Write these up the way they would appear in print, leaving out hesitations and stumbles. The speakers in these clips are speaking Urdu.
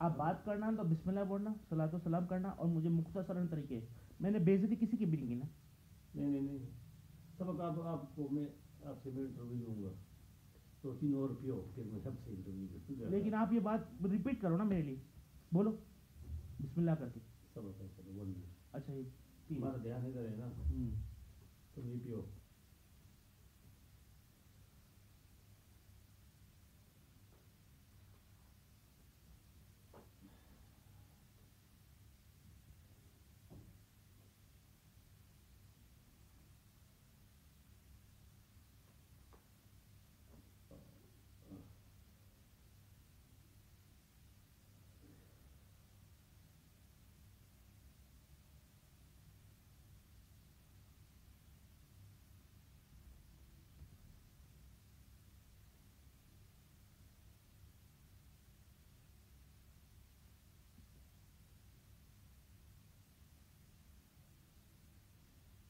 آپ بات کرنا تو بسم اللہ بولنا، صلاۃ و سلام کرنا، اور مجھے مختصراً طریقے، میں نے بے عزتی کسی کی بھی نہیں کی نا. نہیں سبق آپ کو میں آپ سے میں انٹرویو لوں گا تو 3 اور پیو پھر میں سب سے انٹرویو لوں. لیکن آپ یہ بات ریپیٹ کرو نا میرے لیے، بولو بسم اللہ کر کے. سبق ہے چلو 1 منٹ. اچھا یہ ہمارا دھیان ادھر ہے نا. تم یہ پیو.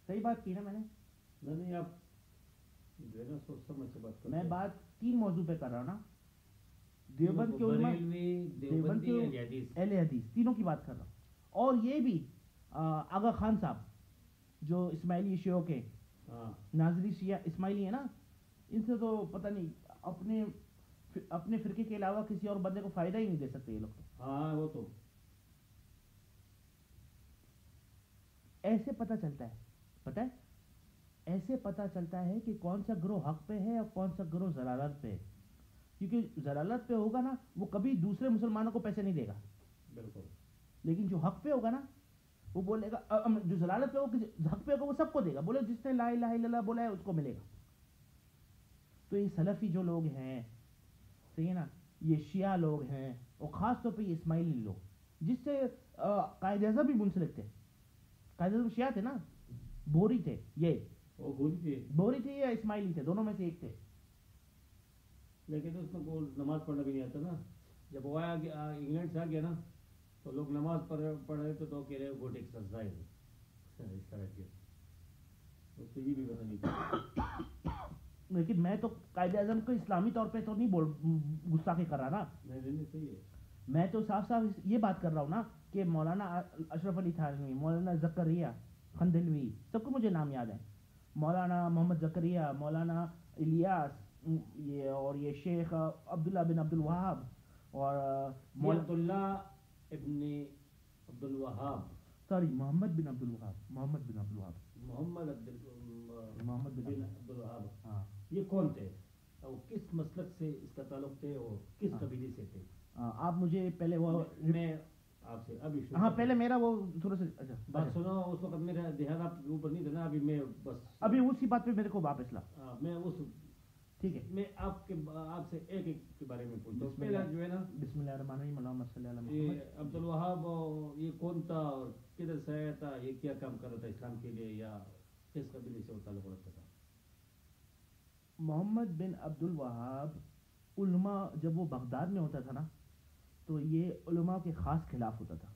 صحیح بات کی نا میں نے. نہیں آپ جو ہے نا سوچ سمجھ سے بات کرتے میں بات 3 موضوع پہ کر رہا ہوں نا. دیوبند کے علماء، دیوبند کے اہل حدیث تینوں کی بات کر رہا ہوں. اور یہ بھی آغا خان صاحب جو اسماعیلی شیعوں کے ناظری شیعہ اسماعیلی ہیں نا، ان سے تو پتہ نہیں اپنے فرقے کے علاوہ کسی اور بندے کو فائدہ ہی نہیں دے سکتے یہ لوگ. تو ہاں وہ تو ایسے پتہ چلتا ہے، پتہ ہے ایسے پتہ چلتا ہے کہ کون سا گروہ حق پہ ہے اور کون سا گروہ ضلالت پہ ہے. کیونکہ ضلالت پہ ہوگا نا وہ کبھی دوسرے مسلمانوں کو پیسے نہیں دے گا. بالکل. لیکن جو حق پہ ہوگا نا وہ بولے گا، جو ضلالت پہ ہوگا حق پہ ہوگا وہ سب کو دے گا. بولے جس نے لا الہ الا اللہ بولا ہے اس کو ملے گا. تو یہ سلفی جو لوگ ہیں، صحیح ہے نا، یہ شیعہ لوگ ہیں، اور خاص طور پہ یہ اسماعیلی لوگ جس سے قائد اعظم بھی منسلک تھے. قائد اعظم شیعہ تھے نا، بوری تھے. یہ بوری تھے یا اسماعیلی تھے، دونوں میں سے ایک تھے. لیکن اس کو نماز پڑھنا بھی نہیں آتا نا. جب وہ آیا انگلینڈ سے آ گیا نا تو لوگ نماز پڑھ رہے تھے تو کہہ رہے گوڈ ایکسرسائز اس طرح کی. اس کو یہ بھی پتہ نہیں تھا. لیکن میں تو قائد اعظم کو اسلامی طور پہ تو نہیں گستاخی کر رہا نا. نہیں صحیح ہے. میں تو صاف صاف یہ بات کر رہا ہوں نا کہ مولانا اشرف علی تھانوی، مولانا زکریا خندلوی، سب کو مجھے نام یاد ہے. مولانا محمد زکریا، مولانا الیاس، یہ شیخ عبداللہ بن عبد الوہاب، اور عبداللہ ابن عبد الوہاب، سوری محمد بن عبد الوہاب، محمد بن عبد الوہاب. ہاں. یہ کون تھے اور کس مسلک سے اس کا تعلق تھے اور کس قبیلے سے تھے؟ آپ مجھے پہلے وہ میں آپ سے ابھی ہاں پہلے میرا وہ تھوڑا سا اچھا بات سنو. اس وقت میرا دھیان آپ کے اوپر نہیں تھا نا. ابھی میں بس ابھی اسی بات پہ میرے کو واپس لا. میں اس ٹھیک ہے. میں آپ سے ایک کے بارے میں پوچھتا ہوں. پہلا جو ہے نا بسم اللہ الرحمن الرحیم، اللہم صلی علی محمد. یہ عبد الوہاب یہ کون تھا اور کدھر سے آیا تھا؟ یہ کیا کام کر رہا تھا اسلام کے لیے یا کس قبیلے سے وہ تعلق رکھتا تھا؟ محمد بن عبد الوہاب علماء جب وہ بغداد میں ہوتا تھا نا تو یہ علماء کے خاص خلاف ہوتا تھا.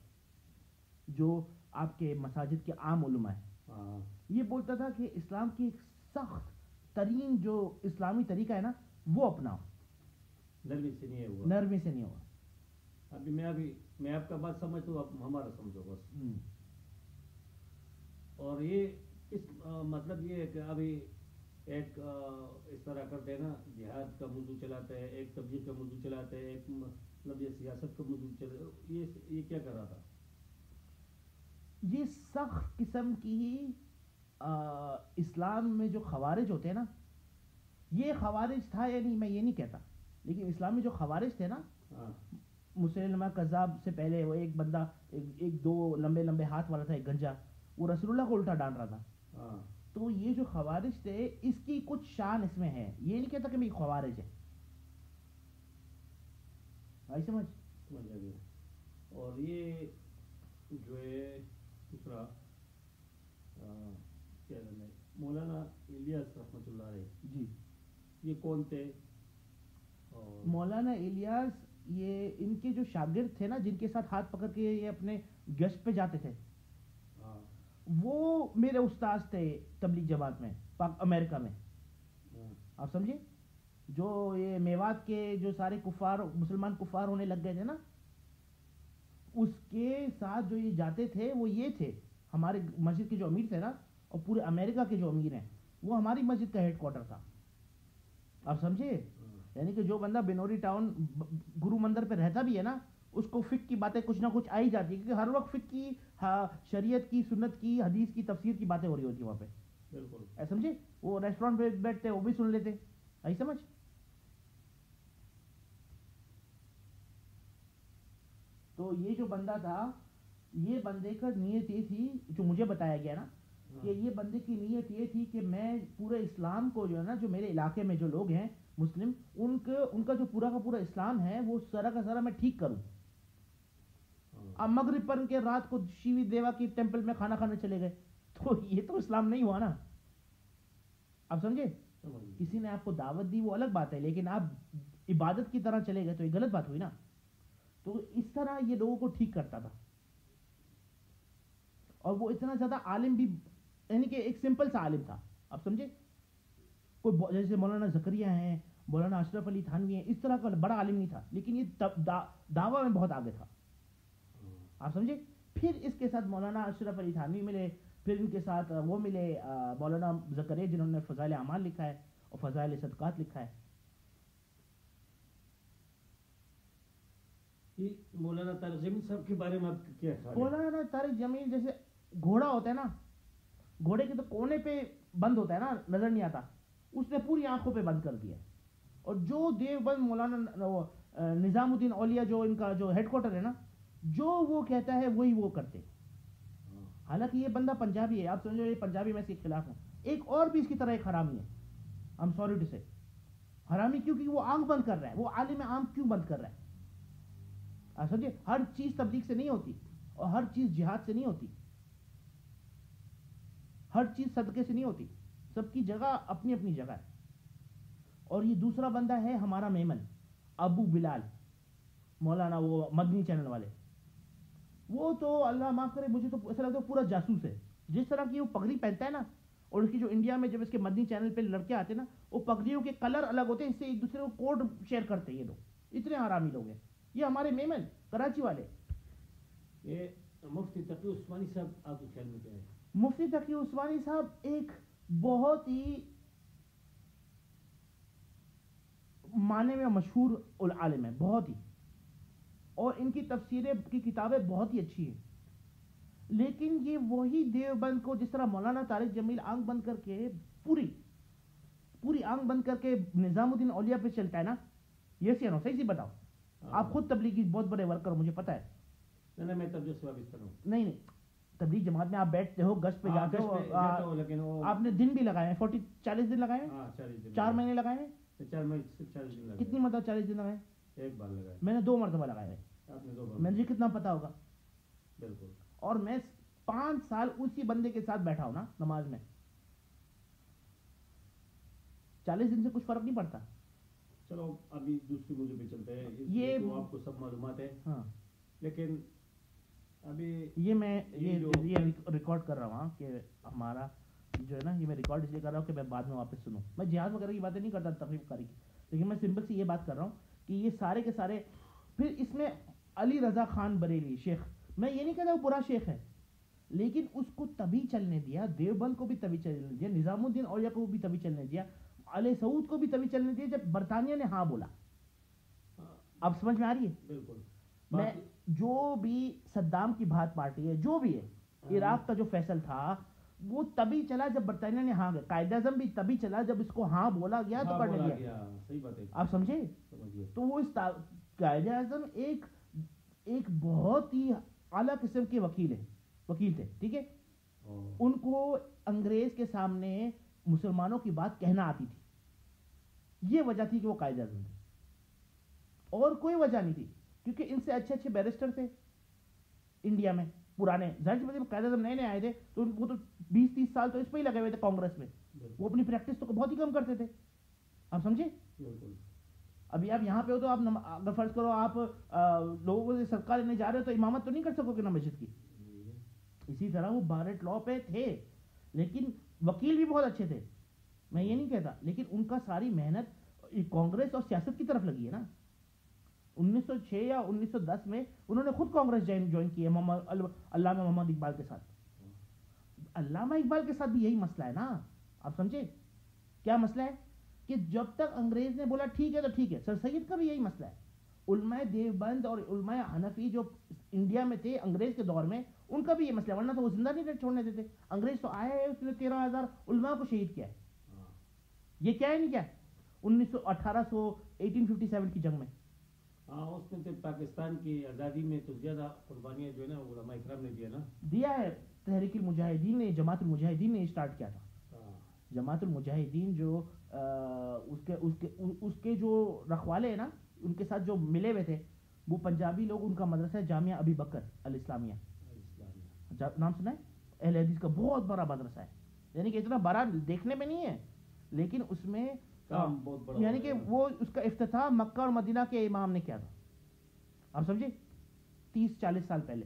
جو آپ کے مساجد کے عام علماء ہیں، یہ بولتا تھا کہ اسلام کی ایک سخت ترین جو اسلامی طریقہ ہے نا وہ اپناؤ. نرمی سے نہیں ہوا. نرمی سے نہیں ہوا. ابھی میں آپ کا بات سمجھتا ہوں، آپ ہمارا سمجھو بس. اور یہ اس مطلب یہ ہے کہ ابھی ایک اس طرح کرتے ہیں نا، جہاد کا موضوع چلاتے ہیں، ایک تبلیغ کا موضوع چلاتے ہیں، ایک مطلب یہ سیاست کا موضوع چلاتے. یہ کیا کر رہا تھا؟ یہ سخت قسم کی اسلام میں جو خوارج ہوتے ہیں نا، یہ خوارج تھا یا نہیں میں یہ نہیں کہتا، لیکن اسلام میں جو خوارج تھے نا، مسلمہ کذاب سے پہلے وہ ایک بندہ ایک دو لمبے لمبے ہاتھ والا تھا، ایک گنجا، وہ رسول اللہ کو الٹا ڈال رہا تھا. تو یہ جو خوارج تھے اس کی کچھ شان اس میں ہے. یہ نہیں کہتا کہ میں خوارج ہے. بھائی سمجھ آ گیا. اور یہ جو ہے دوسرا کیا نام ہے، مولانا الیاس رحمۃ اللہ علیہ، جی یہ کون تھے؟ مولانا الیاس یہ ان کے جو شاگرد تھے نا، جن کے ساتھ ہاتھ پکڑ کے یہ اپنے گشت پہ جاتے تھے، وہ میرے استاذ تھے تبلیغ جماعت میں امریکہ میں. آپ سمجھے، جو یہ میوات کے جو سارے کفار مسلمان کفار ہونے لگ گئے تھے نا، اس کے ساتھ جو یہ جاتے تھے وہ یہ تھے ہمارے مسجد کے جو امیر تھے نا، اور پورے امریکہ کے جو امیر ہیں وہ ہماری مسجد کا ہیڈ کوارٹر تھا. آپ سمجھے؟ یعنی کہ جو بندہ بنوری ٹاؤن گرو مندر پہ رہتا بھی ہے نا، اس کو فقہ کی باتیں کچھ نہ کچھ آئی جاتی ہے، کیونکہ ہر وقت فقہ کی، شریعت کی، سنت کی، حدیث کی تفسیر کی باتیں ہو رہی ہوتی ہیں وہاں پہ. بالکل ایسا سمجھے؟ وہ ریسٹورینٹ پہ بیٹھتے وہ بھی سن لیتے. ایسا سمجھ. تو یہ جو بندہ تھا، یہ بندے کا نیت یہ تھی جو مجھے بتایا گیا نا، کہ یہ بندے کی نیت یہ تھی کہ میں پورے اسلام کو جو ہے نا، جو میرے علاقے میں جو لوگ ہیں مسلم، ان کا جو پورا کا پورا اسلام ہے وہ سارا کا سارا میں ٹھیک کروں. اب مغرب پر کے رات کو شیوی دیوا کی ٹیمپل میں کھانا کھانے چلے گئے، تو یہ تو اسلام نہیں ہوا نا. آپ سمجھے؟ کسی نے آپ کو دعوت دی وہ الگ بات ہے، لیکن آپ عبادت کی طرح چلے گئے تو یہ غلط بات ہوئی نا. تو اس طرح یہ لوگوں کو ٹھیک کرتا تھا. اور وہ اتنا زیادہ عالم بھی، یعنی کہ ایک سمپل سا عالم تھا. آپ سمجھے؟ کوئی جیسے مولانا زکریا ہیں، مولانا اشرف علی تھانوی ہیں، اس طرح کا بڑا عالم نہیں تھا، لیکن یہ دعویٰ میں بہت آگے تھا. آپ سمجھے؟ پھر اس کے ساتھ مولانا اشرف علی تھانوی ملے، پھر ان کے ساتھ وہ ملے مولانا زکریا جنہوں نے فضائل اعمال لکھا ہے اور فضائل صدقات لکھا ہے. مولانا طارق جمیل صاحب کے بارے میں آپ کیا خیال ہے؟ مولانا طارق جمیل جیسے گھوڑا ہوتا ہے نا، گھوڑے کے تو کونے پہ بند ہوتا ہے نا، نظر نہیں آتا، اس نے پوری آنکھوں پہ بند کر دیا. اور جو دیوبند مولانا نظام الدین اولیاء جو ان کا جو ہیڈ کوارٹر ہے نا، جو وہ کہتا ہے وہی وہ کرتے. حالانکہ یہ بندہ پنجابی ہے، آپ سمجھو یہ پنجابی میں اس کے خلاف ہوں. ایک اور بھی اس کی طرح ایک حرامی ہے، I'm sorry to say. حرامی کیونکہ وہ آنکھ بند کر رہا ہے. وہ عالم آنکھ کیوں بند کر رہا ہے؟ آپ سمجھے؟ ہر چیز تبلیغ سے نہیں ہوتی، اور ہر چیز جہاد سے نہیں ہوتی، ہر چیز صدقے سے نہیں ہوتی. سب کی جگہ اپنی اپنی جگہ ہے. اور یہ دوسرا بندہ ہے ہمارا میمن ابو بلال، مولانا وہ مدنی چینل والے. وہ تو اللہ معاف کرے، مجھے تو ایسا لگتا ہے پورا جاسوس ہے. جس طرح کی وہ پگڑی پہنتا ہے نا، اور اس کی جو انڈیا میں جب اس کے مدنی چینل پہ لڑکے آتے ہیں نا، وہ پگڑیوں کے کلر الگ ہوتے ہیں، اس سے ایک دوسرے کو کوڈ شیئر کرتے ہیں. یہ لوگ اتنے حرامی لوگ ہیں. یہ ہمارے میمن کراچی والے. یہ مفتی تقی عثمانی صاحب آپ کے خیال میں کیا ہے؟ مفتی تقی عثمانی صاحب ایک بہت ہی معنی میں مشہور عالم ہے، بہت ہی، اور ان کی تفسیریں کی کتابیں بہت ہی اچھی ہیں. لیکن یہ وہی دیوبند کو، جس طرح مولانا طارق جمیل آنکھ بند کر کے پوری آنکھ بند کر کے نظام الدین اولیاء پہ چلتا ہے نا، یہ صحیح بتاؤ. آپ خود تبلیغی بہت بڑے ورکر ہو، مجھے پتا ہے. نہیں میں تبلیغ سے وابستہ ہوں. نہیں تبلیغ جماعت میں آپ بیٹھتے ہو، گشت پہ جاتے ہو، لیکن آپ نے دن بھی لگائے ہیں، 40 دن لگائے ہیں، 4 مہینے لگائے ہیں. 4 مہینے 40 دن لگائے. کتنی مرتبہ 40 دن لگائے؟ ایک بار لگائے. میں نے 2 مرتبہ لگائے ہیں. آپ نے 2 بار. مجھے کتنا پتا ہوگا. بالکل. اور میں 5 سال اسی بندے کے ساتھ بیٹھا ہوں نا نماز میں. 40 دن سے کچھ فرق نہیں پڑتا. چلو ابھی دوسری موضوع پہ چلتے ہیں. یہ تو آپ کو سب معلومات ہے. ہاں، لیکن ابھی یہ میں یہ ریکارڈ کر رہا ہوں کہ ہمارا جو ہے نا، یہ میں ریکارڈ اس لیے کر رہا ہوں کہ میں بعد میں واپس سنوں. میں جہاد وغیرہ کی باتیں نہیں کرتا تقریب کاری کی، لیکن میں سمپل سی یہ بات کر رہا ہوں کہ یہ سارے کے سارے. پھر اس میں علی رضا خان بریلی شیخ، میں یہ نہیں کہتا وہ برا شیخ ہے، لیکن اس کو تبھی چلنے دیا، دیوبند کو بھی تبھی چلنے دیا، نظام الدین اولیاء کو بھی تبھی چلنے دیا، علی سعود کو بھی تبھی چلنے دیا جب برطانیہ نے ہاں بولا. اب سمجھ میں آ رہی ہے؟ بالکل. میں جو بھی صدام کی بھات پارٹی ہے، جو بھی ہے، عراق کا جو فیصل تھا وہ تبھی چلا جب برطانیہ نے ہاں. قائد اعظم بھی تبھی چلا جب اس کو ہاں بولا گیا تو کرنے دیا. صحیح بات ہے. آپ سمجھے؟ تو وہ اس قائد اعظم ایک بہت ہی اعلیٰ قسم کے وکیل تھے، ٹھیک ہے. ان کو انگریز کے سامنے مسلمانوں کی بات کہنا آتی تھی. یہ وجہ تھی کہ وہ قائد اعظم تھے، اور کوئی وجہ نہیں تھی، کیونکہ ان سے اچھے بیرسٹر تھے انڈیا میں پرانے. ظاہر سی بات ہے، قائد اعظم نئے آئے تھے تو وہ تو 20-30 سال تو اس پہ ہی لگے ہوئے تھے کانگریس میں. وہ اپنی پریکٹس تو بہت ہی کم کرتے تھے. آپ سمجھے؟ ابھی آپ یہاں پہ ہو تو آپ اگر فرض کرو آپ لوگوں کو صدقہ لینے جا رہے ہو تو امامت تو نہیں کر سکو گے نا مسجد کی. اسی طرح وہ بارٹ لا پہ تھے، لیکن وکیل بھی بہت اچھے تھے، میں یہ نہیں کہتا، لیکن ان کا ساری محنت کانگریس اور سیاست کی طرف لگی ہے نا. 1906 یا 1910 میں انہوں نے خود کانگریس جوائن کی ہے علامہ محمد اقبال کے ساتھ. علامہ اقبال کے ساتھ بھی یہی مسئلہ ہے نا, آپ سمجھے کیا مسئلہ ہے, کہ جب تک انگریز نے بولا ٹھیک ہے تو ٹھیک ہے. سر سید کا بھی یہی مسئلہ ہے. علماء دیوبند اور علماء حنفی جو انڈیا میں تھے انگریز کے دور میں, ان کا بھی یہ مسئلہ ہے, ورنہ تو وہ زندہ نہیں چھوڑنے دیتے. انگریز تو آیا ہے, اس نے 13,000 علماء کو شہید کیا ہے. یہ کیا ہے نہیں کیا 1857 کی جنگ میں. ہاں اس میں تو پاکستان کی آزادی میں تو زیادہ قربانیاں جو ہے نا علماء اکرام نے دیا نا, دیا ہے. تحریک المجاہدین نے, جماعت المجاہدین نے اسٹارٹ کیا تھا. جماعت المجاہدین جو اس کے جو رکھوالے ہیں نا, ان کے ساتھ جو ملے ہوئے تھے وہ پنجابی لوگ. ان کا مدرسہ ہے جامعہ ابی بکر الاسلامیہ, نام سنا ہے؟ اہل حدیث کا بہت بڑا مدرسہ ہے. یعنی کہ اتنا بڑا دیکھنے میں نہیں ہے, لیکن اس میں یعنی کہ وہ اس کا افتتاح مکہ اور مدینہ کے امام نے کیا تھا, آپ سمجھے, 30-40 سال پہلے.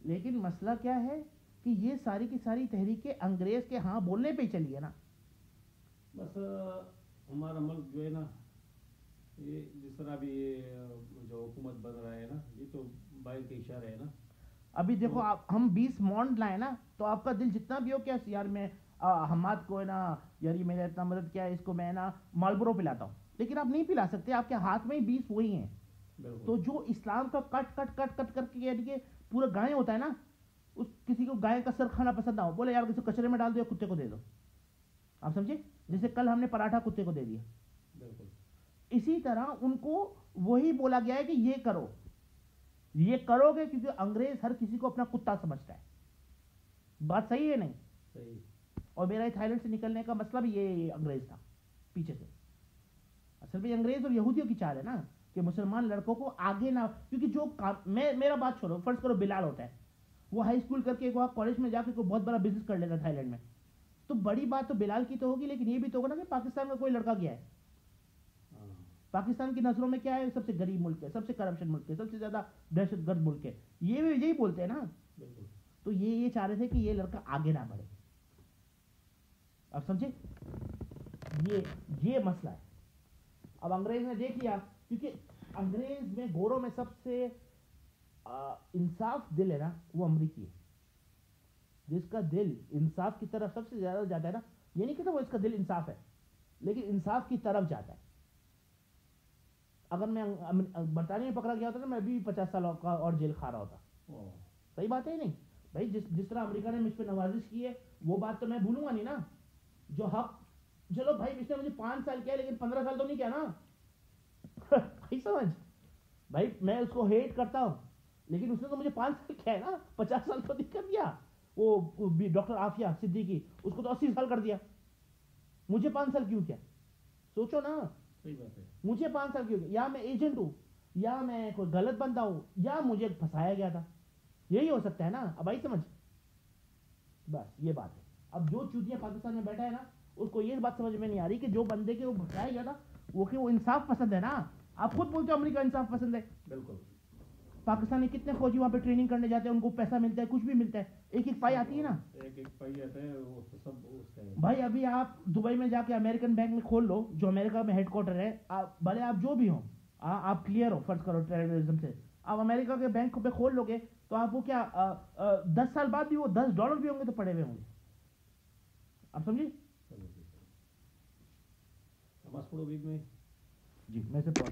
لیکن مسئلہ کیا ہے کہ یہ ساری کی ساری تحریکیں انگریز کے ہاں بولنے پہ ہی چلی ہے نا. بس ہمارا ملک جو ہے نا, یہ جس طرح بھی جو حکومت بن رہا ہے نا, یہ تو باہر کے اشارے ہے نا. ابھی دیکھو آپ, ہم 20 مونڈ لائیں نا, تو آپ کا دل جتنا بھی ہو کیا یار میں حماد کو ہے نا, یار میرا اتنا مدد کیا ہے, اس کو میں نا مالبرو پلاتا ہوں, لیکن آپ نہیں پلا سکتے. آپ کے ہاتھ میں ہی 20 وہی ہیں. تو جو اسلام کا کٹ کٹ کٹ کٹ کر کے یعنی کہ پورا گائے ہوتا ہے نا, اس کسی کو گائے کا سر کھانا پسند نہ ہو, بولے یار کسی کچرے میں ڈال دو یا کتے کو دے دو, آپ سمجھے. جیسے کل ہم نے پراٹھا کتے کو دے دیا, اسی طرح ان کو وہی بولا گیا ہے کہ یہ کرو, یہ کرو گے, کیونکہ انگریز ہر کسی کو اپنا کتا سمجھتا ہے. بات صحیح ہے نہیں؟ صحیح. اور میرا تھائی لینڈ سے نکلنے کا مسئلہ بھی یہ انگریز تھا پیچھے سے. اصل میں انگریز اور یہودیوں کی چال ہے نا کہ مسلمان لڑکوں کو آگے نہ, کیونکہ جو میرا بات چھوڑو, فرض کرو بلال ہوتا ہے, وہ ہائی اسکول کر کے کالج میں جا کے کوئی بہت بڑا بزنس کر لیتا ہے تھائی لینڈ میں, تو بڑی بات تو بلال کی تو ہوگی, لیکن یہ بھی تو ہوگا نا کہ پاکستان کا کوئی لڑکا گیا ہے. پاکستان کی نظروں میں کیا ہے, سب سے غریب ملک ہے, سب سے کرپشن ملک ہے, سب سے زیادہ دہشت گرد ملک ہے. یہ بھی یہی بولتے ہیں نا. تو یہ چاہ رہے تھے کہ یہ لڑکا آگے نہ بڑھے, آپ سمجھے. یہ مسئلہ ہے. اب انگریز نے دیکھ لیا, کیونکہ انگریز میں گوروں میں سب سے انصاف دل ہے نا, وہ امریکی ہے. جس کا دل انصاف کی طرف سب سے زیادہ جاتا ہے نا, یہ نہیں کہتا وہ اس کا دل انصاف ہے, لیکن انصاف کی طرف جاتا ہے. اگر میں برطانیہ میں پکڑا گیا ہوتا نا, میں ابھی 50 سال کا اور جیل کھا رہا ہوتا. صحیح بات ہے نہیں بھائی. جس طرح امریکہ نے مجھ پہ نوازش کی ہے, وہ بات تو میں بھولوں گا نہیں نا. جو حق, چلو بھائی اس نے مجھے 5 سال کیا, لیکن 15 سال تو نہیں کیا نا. بھائی سمجھ, بھائی میں اس کو ہیٹ کرتا ہوں, لیکن اس نے تو مجھے 5 سال کیا ہے نا, 50 سال تو نہیں کر دیا. وہ ڈاکٹر عافیہ صدیقی, اس کو تو 80 سال کر دیا. مجھے 5 سال کیوں کیا, سوچو نا. صحیح بات ہے. مجھے 5 سال کیوں, یا میں ایجنٹ ہوں, یا میں کوئی غلط بندہ ہوں, یا مجھے پھنسایا گیا تھا. یہی ہو سکتا ہے نا. اب آئی سمجھ, بس یہ بات ہے. اب جو چوتیا پاکستان میں بیٹھا ہے نا, اس کو یہ بات سمجھ میں نہیں آ رہی کہ جو بندے کے وہ پھنسایا گیا تھا, وہ کہ وہ انصاف پسند ہے نا. آپ خود بولتے ہو امریکہ انصاف پسند ہے. بالکل. پاکستان میں کتنے فوجی وہاں پہ ٹریننگ کرنے جاتے ہیں, ان کو پیسہ ملتا ہے, کچھ بھی ملتا ہے, ایک ایک پائی آتی ہے نا. ایک پائی آتا ہے, وہ سب اس کا ہے. بھائی ابھی آپ دبئی میں جا کے امریکن بینک میں کھول لو, جو امریکہ میں ہیڈ کوارٹر ہے, بھلے آپ جو بھی ہوں, آپ کلیئر ہو, فرض کرو ٹیررزم سے, آپ امریکہ کے بینک پہ کھول لو گے, تو آپ وہ کیا 10 سال بعد بھی وہ $10 بھی ہوں گے تو پڑے ہوئے ہوں گے. آپ سمجھے. نماز پڑھو بیچ میں. جی میں سے پڑھ